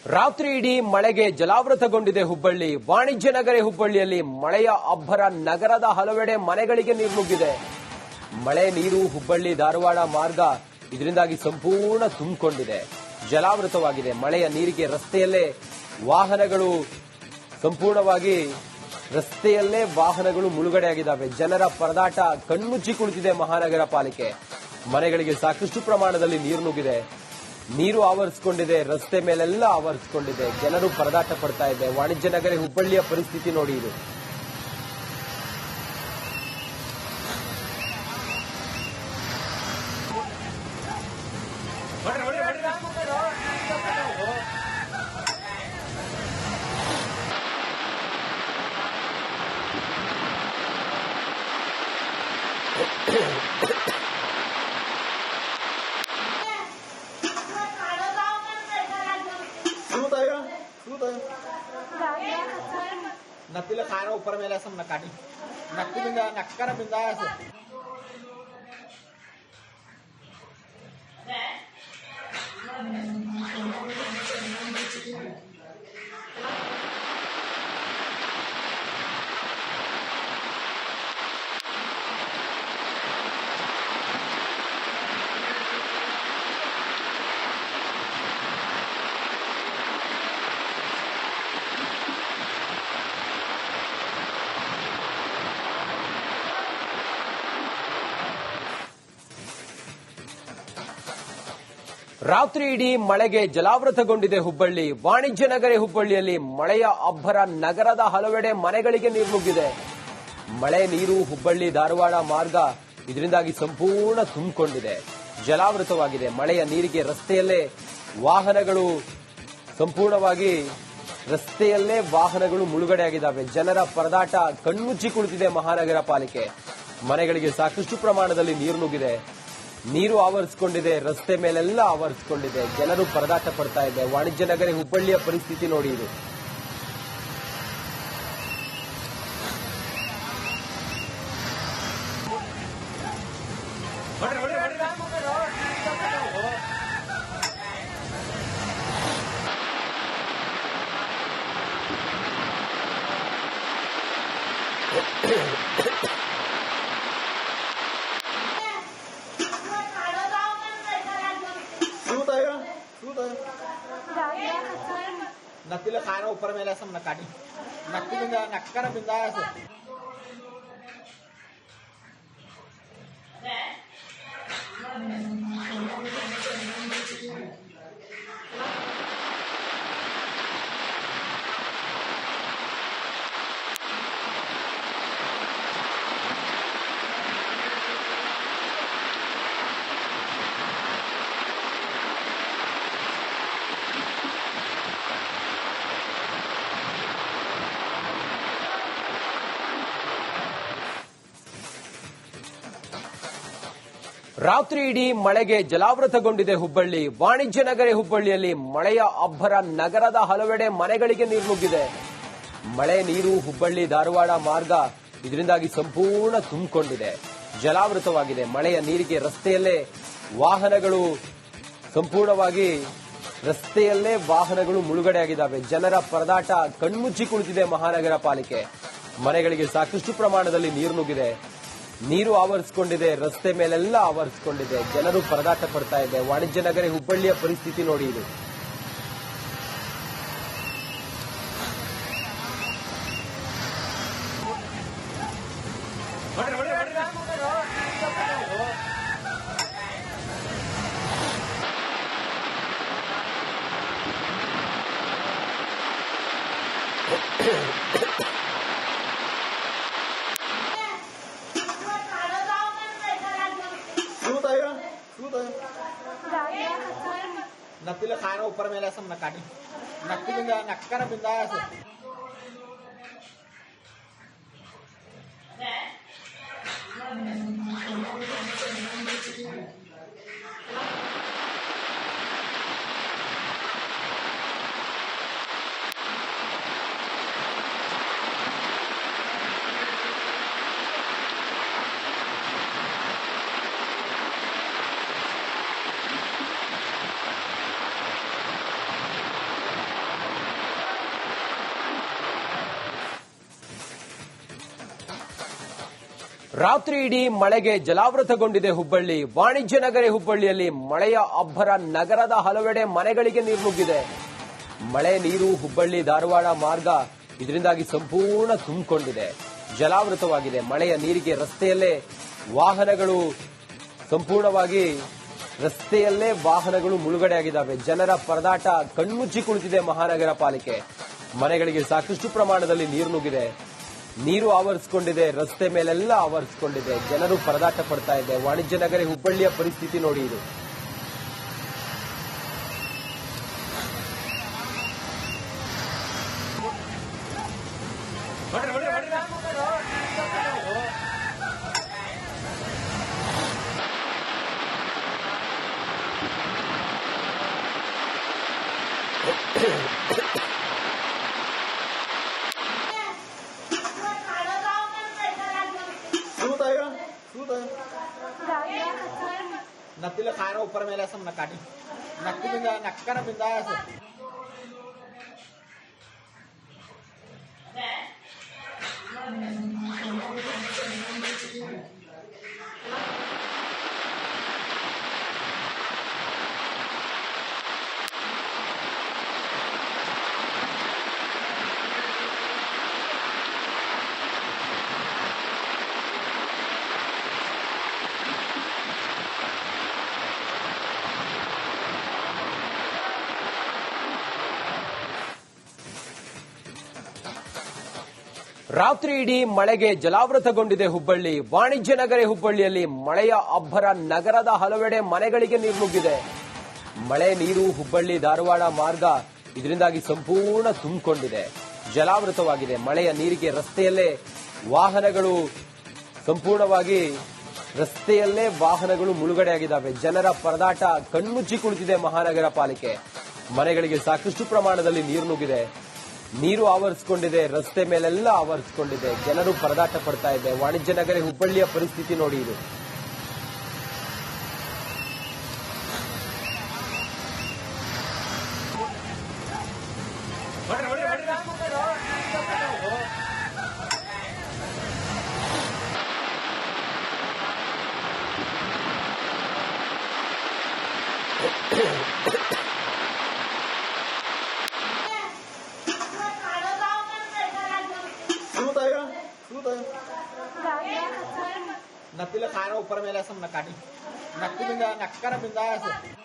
ರಾತ್ರಿ ಇಡೀ ಮಳೆಗೆ ಜಲಾವೃತಗೊಂಡಿದೆ ಹುಬ್ಬಳ್ಳಿ. ವಾಣಿಜ್ಯ ನಗರಿ ಹುಬ್ಬಳ್ಳಿಯಲ್ಲಿ ಮಳೆಯ ಅಬ್ಬರ ನಗರದ ಹಲವೆಡೆ ಮನೆಗಳಿಗೆ ನೀರು ನುಗ್ಗಿದೆ. ಮಳೆ ನೀರು ಹುಬ್ಬಳ್ಳಿ ಧಾರವಾಡ ಮಾರ್ಗ ಇದರಿಂದಾಗಿ ಸಂಪೂರ್ಣ ತುಂಬಿಕೊಂಡಿದೆ, ಜಲಾವೃತವಾಗಿದೆ. ಮಳೆಯ ನೀರಿಗೆ ರಸ್ತೆಯಲ್ಲೇ ವಾಹನಗಳು ಮುಳುಗಡೆಯಾಗಿದ್ದಾವೆ. ಜನರ ಪರದಾಟ ಕಣ್ಮುಚ್ಚಿ ಕುಳಿತಿದೆ ಮಹಾನಗರ ಪಾಲಿಕೆ. ಮನೆಗಳಿಗೆ ಸಾಕಷ್ಟು ಪ್ರಮಾಣದಲ್ಲಿ ನೀರು ನುಗ್ಗಿದೆ, ನೀರು ಆವರಿಸಿಕೊಂಡಿದೆ, ರಸ್ತೆ ಮೇಲೆಲ್ಲ ಆವರಿಸಿಕೊಂಡಿದೆ. ಜನರು ಪರದಾಟ ಪಡ್ತಾ ಇದೆ. ವಾಣಿಜ್ಯ ನಗರಿ ಹುಬ್ಬಳ್ಳಿಯ ಪರಿಸ್ಥಿತಿ ನೋಡಿ ಇದು. नक्कीला खाना ऊपर मेले असं नकाटी नक्की बिंदा नक्कर बिंदा असं ರಾತ್ರಿ ಇಡೀ ಮಳೆಗೆ ಜಲಾವೃತಗೊಂಡಿದೆ ಹುಬ್ಬಳ್ಳಿ. ವಾಣಿಜ್ಯ ನಗರಿ ಹುಬ್ಬಳ್ಳಿಯಲ್ಲಿ ಮಳೆಯ ಅಬ್ಬರ ನಗರದ ಹಲವೆಡೆ ಮನೆಗಳಿಗೆ ನೀರು ನುಗ್ಗಿದೆ. ಮಳೆ ನೀರು ಹುಬ್ಬಳ್ಳಿ ಧಾರವಾಡ ಮಾರ್ಗ ಇದರಿಂದಾಗಿ ಸಂಪೂರ್ಣ ತುಂಬಿಕೊಂಡಿದೆ, ಜಲಾವೃತವಾಗಿದೆ. ಮಳೆಯ ನೀರಿಗೆ ರಸ್ತೆಯಲ್ಲೇ ವಾಹನಗಳು ಮುಳುಗಡೆಯಾಗಿದ್ದಾವೆ. ಜನರ ಪರದಾಟ ಕಣ್ಮುಚ್ಚಿ ಕುಳಿತಿದೆ ಮಹಾನಗರ ಪಾಲಿಕೆ. ಮನೆಗಳಿಗೆ ಸಾಕಷ್ಟು ಪ್ರಮಾಣದಲ್ಲಿ ನೀರು ನುಗ್ಗಿದೆ, ನೀರು ಆವರಿಸಿಕೊಂಡಿದೆ, ರಸ್ತೆ ಮೇಲೆಲ್ಲ ಆವರಿಸಿಕೊಂಡಿದೆ. ಜನರು ಪರದಾಟ ಪಡ್ತಾ ಇದೆ. ವಾಣಿಜ್ಯ ನಗರಿ ಹುಬ್ಬಳ್ಳಿಯ ಪರಿಸ್ಥಿತಿ ನೋಡಿ ಇದು. नक्कीला खाना ऊपर मेले असं नकाटी नक्की बिंदा नक्कर बिंदा असं ರಾತ್ರಿ ಇಡೀ ಮಳೆಗೆ ಜಲಾವೃತಗೊಂಡಿದೆ ಹುಬ್ಬಳ್ಳಿ. ವಾಣಿಜ್ಯ ನಗರಿ ಹುಬ್ಬಳ್ಳಿಯಲ್ಲಿ ಮಳೆಯ ಅಬ್ಬರ ನಗರದ ಹಲವೆಡೆ ಮನೆಗಳಿಗೆ ನೀರು ನುಗ್ಗಿದೆ. ಮಳೆ ನೀರು ಹುಬ್ಬಳ್ಳಿ ಧಾರವಾಡ ಮಾರ್ಗ ಇದರಿಂದಾಗಿ ಸಂಪೂರ್ಣ ತುಂಬಿಕೊಂಡಿದೆ, ಜಲಾವೃತವಾಗಿದೆ. ಮಳೆಯ ನೀರಿಗೆ ರಸ್ತೆಯಲ್ಲೇ ವಾಹನಗಳು ಮುಳುಗಡೆಯಾಗಿದ್ದಾವೆ. ಜನರ ಪರದಾಟ ಕಣ್ಮುಚ್ಚಿ ಕುಳಿತಿದೆ ಮಹಾನಗರ ಪಾಲಿಕೆ. ಮನೆಗಳಿಗೆ ಸಾಕಷ್ಟು ಪ್ರಮಾಣದಲ್ಲಿ ನೀರು ನುಗ್ಗಿದೆ, ನೀರು ಆವರಿಸಿಕೊಂಡಿದೆ, ರಸ್ತೆ ಮೇಲೆಲ್ಲ ಆವರಿಸಿಕೊಂಡಿದೆ. ಜನರು ಪರದಾಟ ಪಡ್ತಾ ಇದೆ. ವಾಣಿಜ್ಯ ನಗರಿ ಹುಬ್ಬಳ್ಳಿಯ ಪರಿಸ್ಥಿತಿ ನೋಡಿ ಇದು. नक्कीला खाना ऊपर मेले असं नकाटी नक्की बिंदा नक्कर बिंदा असं ರಾತ್ರಿ ಇಡೀ ಮಳೆಗೆ ಜಲಾವೃತಗೊಂಡಿದೆ ಹುಬ್ಬಳ್ಳಿ. ವಾಣಿಜ್ಯ ನಗರಿ ಹುಬ್ಬಳ್ಳಿಯಲ್ಲಿ ಮಳೆಯ ಅಬ್ಬರ ನಗರದ ಹಲವೆಡೆ ಮನೆಗಳಿಗೆ ನೀರು ನುಗ್ಗಿದೆ. ಮಳೆ ನೀರು ಹುಬ್ಬಳ್ಳಿ ಧಾರವಾಡ ಮಾರ್ಗ ಇದರಿಂದಾಗಿ ಸಂಪೂರ್ಣ ತುಂಬಿಕೊಂಡಿದೆ, ಜಲಾವೃತವಾಗಿದೆ. ಮಳೆಯ ನೀರಿಗೆ ರಸ್ತೆಯಲ್ಲೇ ವಾಹನಗಳು ಮುಳುಗಡೆಯಾಗಿದ್ದಾವೆ. ಜನರ ಪರದಾಟ ಕಣ್ಮುಚ್ಚಿ ಕುಳಿತಿದೆ ಮಹಾನಗರ ಪಾಲಿಕೆ. ಮನೆಗಳಿಗೆ ಸಾಕಷ್ಟು ಪ್ರಮಾಣದಲ್ಲಿ ನೀರು ನುಗ್ಗಿದೆ, ನೀರು ಆವರಿಸಿಕೊಂಡಿದೆ, ರಸ್ತೆ ಮೇಲೆಲ್ಲ ಆವರಿಸಿಕೊಂಡಿದೆ. ಜನರು ಪರದಾಟ ಪಡ್ತಾ ಇದೆ. ವಾಣಿಜ್ಯ ನಗರಿ ಹುಬ್ಬಳ್ಳಿಯ ಪರಿಸ್ಥಿತಿ ನೋಡಿ ಇದು. नत्तीला खाना ऊपर मेले असं नकाटी नक्की बिंदा नक्का ना बिंदा असं ರಾತ್ರಿ ಇಡೀ ಮಳೆಗೆ ಜಲಾವೃತಗೊಂಡಿದೆ ಹುಬ್ಬಳ್ಳಿ. ವಾಣಿಜ್ಯ ನಗರಿ ಹುಬ್ಬಳ್ಳಿಯಲ್ಲಿ ಮಳೆಯ ಅಬ್ಬರ ನಗರದ ಹಲವೆಡೆ ಮನೆಗಳಿಗೆ ನೀರು ನುಗ್ಗಿದೆ. ಮಳೆ ನೀರು ಹುಬ್ಬಳ್ಳಿ ಧಾರವಾಡ ಮಾರ್ಗ ಇದರಿಂದಾಗಿ ಸಂಪೂರ್ಣ ತುಂಬಿಕೊಂಡಿದೆ, ಜಲಾವೃತವಾಗಿದೆ. ಮಳೆಯ ನೀರಿಗೆ ರಸ್ತೆಯಲ್ಲೇ ವಾಹನಗಳು ಮುಳುಗಡೆಯಾಗಿದ್ದಾವೆ. ಜನರ ಪರದಾಟ ಕಣ್ಮುಚ್ಚಿ ಕುಳಿತಿದೆ ಮಹಾನಗರ ಪಾಲಿಕೆ. ಮನೆಗಳಿಗೆ ಸಾಕಷ್ಟು ಪ್ರಮಾಣದಲ್ಲಿ ನೀರು ನುಗ್ಗಿದೆ, ನೀರು ಆವರಿಸಿಕೊಂಡಿದೆ, ರಸ್ತೆ ಮೇಲೆಲ್ಲ ಆವರಿಸಿಕೊಂಡಿದೆ. ಜನರು ಪರದಾಟ ಪಡ್ತಾ ಇದೆ. ವಾಣಿಜ್ಯ ನಗರಿ ಹುಬ್ಬಳ್ಳಿಯ ಪರಿಸ್ಥಿತಿ ನೋಡಿ ಇದು. नत्तीला खाना ऊपर मेले असं नकाटी नक्की बिंदा नक्का ना बिंदा असं